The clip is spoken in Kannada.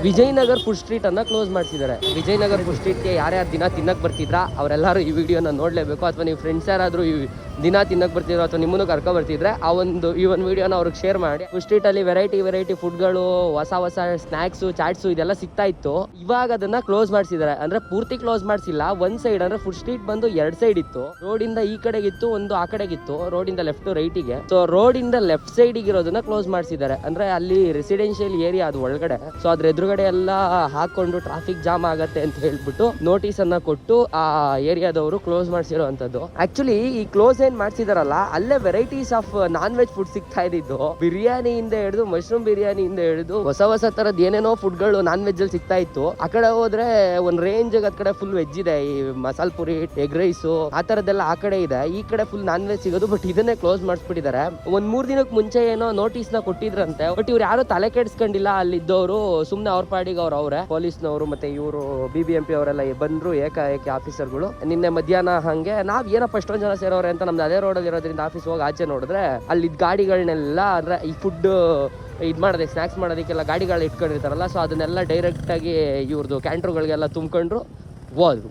ವಿಜಯನಗರ್ ಫುಡ್ ಸ್ಟ್ರೀಟ್ ಅನ್ನ ಕ್ಲೋಸ್ ಮಾಡಿಸಿದ್ದಾರೆ. ವಿಜಯನಗರ್ ಫುಡ್ ಸ್ಟ್ರೀಟ್ಗೆ ಯಾರ್ಯಾರು ದಿನ ತಿನ್ನಕ್ ಬರ್ತಿದ್ರಾ ಅವರೆಲ್ಲರೂ ಈ ವಿಡಿಯೋನ ನೋಡ್ಲೇಬೇಕು. ಅಥವಾ ನೀವು ಫ್ರೆಂಡ್ಸ್ ಯಾರಾದ್ರೂ ದಿನ ತಿನ್ನಕ್ ಬರ್ತಿದ್ರು ಅಥವಾ ನಿಮ್ಮನ್ನು ಕರ್ಕೊ ಬರ್ತಿದ್ರೆ ಈ ಒಂದು ವಿಡಿಯೋನ ಅವ್ರಿಗೆ ಶೇರ್ ಮಾಡಿ. ಫುಡ್ ಸ್ಟ್ರೀಟ್ ಅಲ್ಲಿ ವೆರೈಟಿ ಫುಡ್ಗಳು, ಹೊಸ ಸ್ನಾಕ್ಸ್, ಚಾಟ್ಸು ಇದೆಲ್ಲ ಸಿಗ್ತಾ ಇತ್ತು. ಇವಾಗ ಅದನ್ನ ಕ್ಲೋಸ್ ಮಾಡಿಸಿದ್ದಾರೆ. ಅಂದ್ರೆ ಪೂರ್ತಿ ಕ್ಲೋಸ್ ಮಾಡಿಸಿಲ್ಲ, ಒಂದ್ ಸೈಡ್ ಅಂದ್ರೆ ಫುಡ್ ಸ್ಟ್ರೀಟ್ ಬಂದು 2 ಸೈಡ್ ಇತ್ತು. ರೋಡ್ ಇಂದ ಈ ಕಡೆಗಿತ್ತು, ಒಂದು ಆ ಕಡೆಗಿತ್ತು. ರೋಡ್ ಇಂದ ಲೆಫ್ಟ್ ರೈಟಿಗೆ. ಸೊ ರೋಡ್ ಇಂದ ಲೆಫ್ಟ್ ಸೈಡ್ ಇರೋದನ್ನ ಕ್ಲೋಸ್ ಮಾಡಿಸಿದ್ದಾರೆ. ಅಂದ್ರೆ ಅಲ್ಲಿ ರೆಸಿಡೆನ್ಷಿಯಲ್ ಏರಿಯಾ ಅದು ಒಳಗಡೆ. ಸೊ ಅದ್ರ ಎದುರುಗಡೆ ಎಲ್ಲ ಹಾಕೊಂಡು ಟ್ರಾಫಿಕ್ ಜಾಮ್ ಆಗತ್ತೆ ಅಂತ ಹೇಳ್ಬಿಟ್ಟು ನೋಟಿಸ್ ಅನ್ನ ಕೊಟ್ಟು ಆ ಏರಿಯಾದವರು ಕ್ಲೋಸ್ ಮಾಡಿಸಿರುವಂತದ್ದು. ಆಕ್ಚುಲಿ ಈ ಕ್ಲೋಸ್ ಏನ್ ಮಾಡ್ಸಿದಾರಲ್ಲ, ಅಲ್ಲೇ varieties of non veg food ಸಿಗ್ತಾ ಇದ್ದು. ಬಿರಿಯಾನಿಯಿಂದ ಹಿಡಿದು ಮಶ್ರೂಮ್ ಬಿರಿಯಾನಿಯಿಂದ ಹಿಡಿದು ಹೊಸ ತರದ್ ಏನೇನೋ ಫುಡ್ಗಳು ನಾನ್ ವೆಜ್ ಅಲ್ಲಿ ಸಿಗ್ತಾ ಇತ್ತು. ಆ ಕಡೆ ಹೋದ್ರೆ ಒಂದ್ ರೇಂಜ್ ಅದ್ ಕಡೆ ಫುಲ್ ವೆಜ್ ಇದೆ. ಈ ಮಸಾಲ ಪುರಿ, ಎಗ್ ರೈಸ್ ಆ ತರದ್ದೆಲ್ಲ ಆ ಕಡೆ ಇದೆ. ಈ ಕಡೆ ಫುಲ್ ನಾನ್ ವೆಜ್ ಸಿಗೋದು. ಬಟ್ ಇದನ್ನೇ ಕ್ಲೋಸ್ ಮಾಡಿಸ್ಬಿಟ್ಟಿದ್ದಾರೆ. ಒಂದ್ 3 ದಿನಕ್ಕೆ ಮುಂಚೆ ಏನೋ ನೋಟಿಸ್ ನ ಕೊಟ್ಟಿದ್ರಂತೆ. ಬಟ್ ಇವ್ರು ಯಾರು ತಲೆ ಕೆಡಿಸ್ಕೊಂಡಿಲ್ಲ. ಅಲ್ಲಿದ್ದವರು ಸುಮ್ನೆ ಅವ್ರ ಪಾಡಿಗೆ ಅವ್ರೆ ಪೊಲೀಸ್ನವರು ಮತ್ತೆ ಇವರು BBMP ಅವರೆಲ್ಲ ಬಂದ್ರು ಏಕಾಏಕಿ ಆಫೀಸರ್ಗಳು. ನಿನ್ನೆ ಮಧ್ಯಾಹ್ನ ಹಂಗೆ ನಾವ್ ಏನಪ್ಪ ಅಷ್ಟೊಂದ್ ಜನ ಸೇರೋರೆ ಅಂತ ನಮ್ದು ಅದೇ ರೋಡ್ ಇರೋದ್ರಿಂದ ಆಫೀಸ್ ಹೋಗಿ ಆಚೆ ನೋಡಿದ್ರೆ ಅಲ್ಲಿ ಗಾಡಿಗಳನ್ನೆಲ್ಲ ಅಂದ್ರೆ ಈ ಫುಡ್ ಮಾಡದೆ ಸ್ನಾಕ್ಸ್ ಮಾಡೋದಕ್ಕೆಲ್ಲ ಗಾಡಿಗಳು ಇಟ್ಕೊಂಡಿರ್ತಾರಲ್ಲ. ಸೊ ಅದನ್ನೆಲ್ಲ ಡೈರೆಕ್ಟ್ ಆಗಿ ಇವ್ರದ್ದು ಕ್ಯಾಂಟ್ರುಗಳಿಗೆಲ್ಲ ತುಂಬ್ಕೊಂಡ್ರು ಹೋದ್ರು.